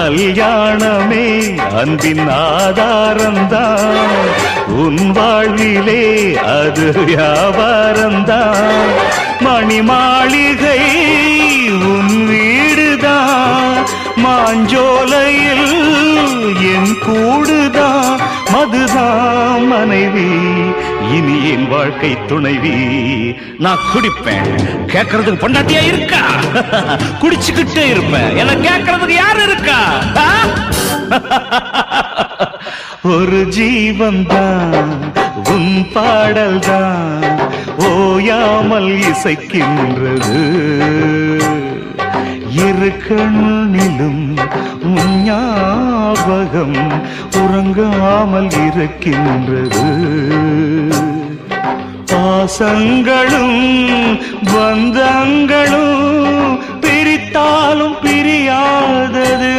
கல்யாணமே அன்பின் ஆதாரம்தான், உன் வாழ்விலே அது வியாபாரம்தான். மணி மாளிகை உன் வீடுதான், மாஞ்சோலையில் என் கூடுதான். மதுதான் மனைவி, இனி என் வாழ்க்கை துணைவி. நான் குடிப்பேன், கேட்கறதுக்கு பொண்டாட்டியா இருக்கா? குடிச்சுக்கிட்டே இருப்பேன், என கேட்கறதுக்கு யாரு இருக்கா? ஒரு ஜீவன் தான் உன் பாடல் தான் ஓயாமல் இசைக்கின்றது. இரு கண்ணிலும் உன் ஞாபகம் உறங்காமல் இருக்கின்றது. பாசங்களும் பந்தங்களும் பிரித்தாலும் பிரியாதது.